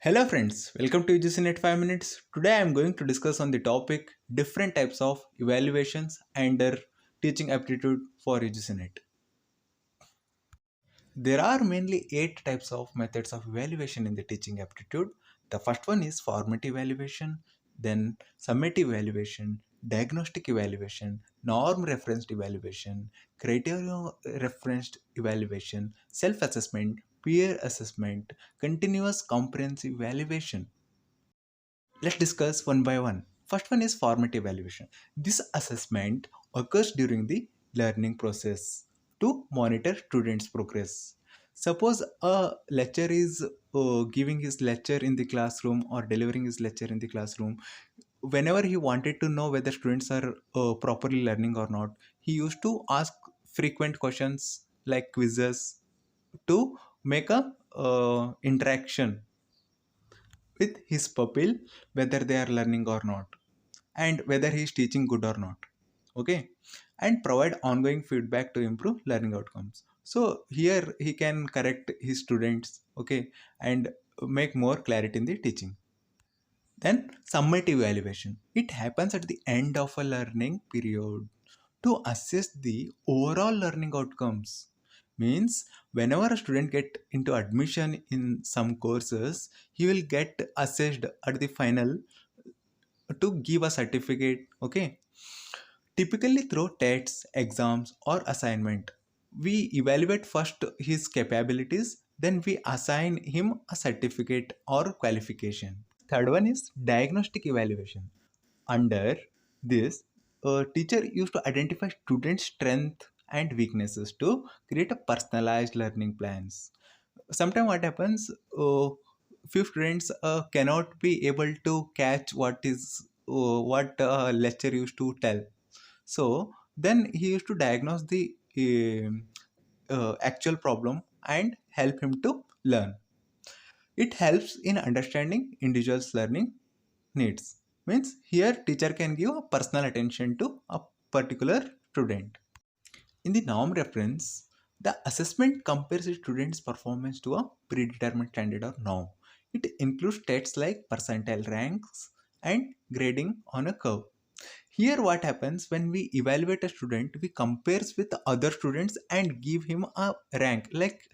Hello friends, welcome to UGC 5 minutes. Today I am going to discuss on the topic different types of evaluations under teaching aptitude for UGC. There are mainly 8 types of methods of evaluation in the teaching aptitude. The first one is formative evaluation, then summative evaluation, diagnostic evaluation, norm referenced evaluation, criteria referenced evaluation, self assessment, peer assessment, continuous comprehensive evaluation. Let's discuss one by one. First one is formative evaluation. This assessment occurs during the learning process to monitor students' progress. Suppose a lecturer is giving his lecture in the classroom or delivering his lecture in the classroom. Whenever he wanted to know whether students are properly learning or not, he used to ask frequent questions like quizzes to make a interaction with his pupil whether they are learning or not and whether he is teaching good or not, okay, and provide ongoing feedback to improve learning outcomes. So here he can correct his students, okay, and make more clarity in the teaching. Then summative evaluation, it happens at the end of a learning period to assess the overall learning outcomes. Means whenever a student get into admission in some courses, he will get assessed at the final to give a certificate, okay, typically through tests, exams or assignment. We evaluate first his capabilities, then we assign him a certificate or qualification. Third one is diagnostic evaluation. Under this, a teacher used to identify students' strength and weaknesses to create a personalized learning plans. Sometimes what happens, few students cannot be able to catch what lecturer used to tell. So then he used to diagnose the actual problem and help him to learn. It helps in understanding individuals' learning needs. Means here teacher can give a personal attention to a particular student. In the norm reference, the assessment compares a student's performance to a predetermined standard or norm. It includes tests like percentile ranks and grading on a curve. Here what happens when we evaluate a student, we compares with other students and give him a rank. Like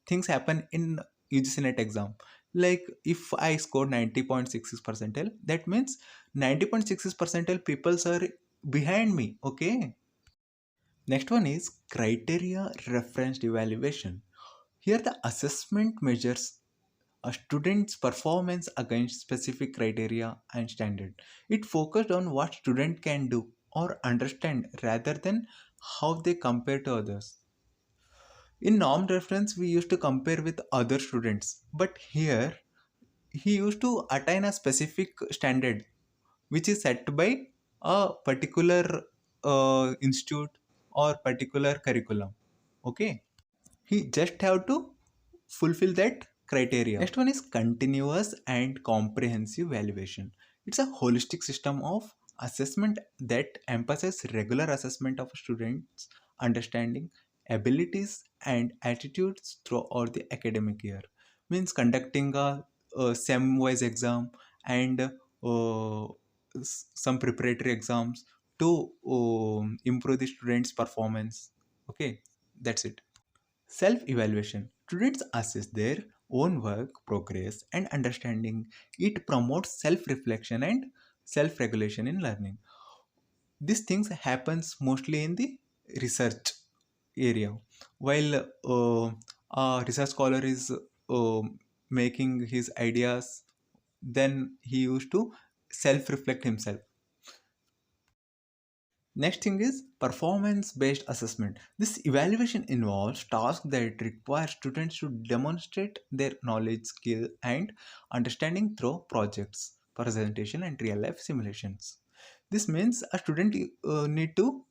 things happen in UGC NET exam. Like if I scored 90.66 percentile, that means 90.66 percentile people are behind me. Okay. Next one is criteria referenced evaluation. Here the assessment measures a student's performance against specific criteria and standard. It focused on what student can do or understand rather than how they compare to others. In norm reference, we used to compare with other students, but here he used to attain a specific standard which is set by a particular institute or particular curriculum. Okay, he just have to fulfill that criteria. Next one is continuous and comprehensive evaluation. It's a holistic system of assessment that emphasizes regular assessment of students' understanding, abilities, and attitudes throughout the academic year. Means conducting a SEM-wise exam and some preparatory exams to improve the students' performance. Okay, that's it. Self-evaluation. Students assess their own work, progress, and understanding. It promotes self-reflection and self-regulation in learning. These things happens mostly in the research area. While a research scholar is making his ideas, then he used to self-reflect himself. Next thing is performance-based assessment. This evaluation involves tasks that require students to demonstrate their knowledge, skill, and understanding through projects, presentation, and real-life simulations. This means a student need to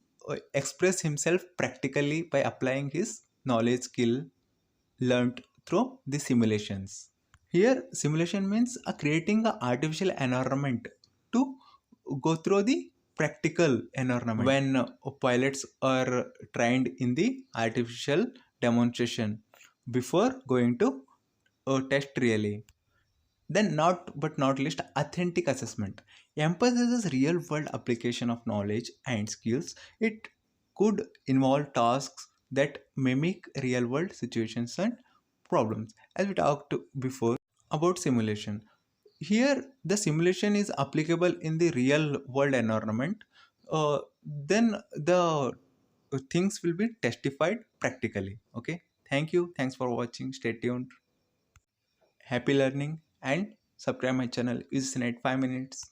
express himself practically by applying his knowledge, skill learned through the simulations. Here, simulation means creating an artificial environment to go through the practical environment when pilots are trained in the artificial demonstration before going to test really. Then, not but not least, authentic assessment emphasizes real world application of knowledge and skills. It could involve tasks that mimic real world situations and problems. As we talked before about simulation, here the simulation is applicable in the real world environment. Then the things will be testified practically. Okay, thank you, thanks for watching, stay tuned, happy learning, and subscribe my channel. Is in 5 minutes.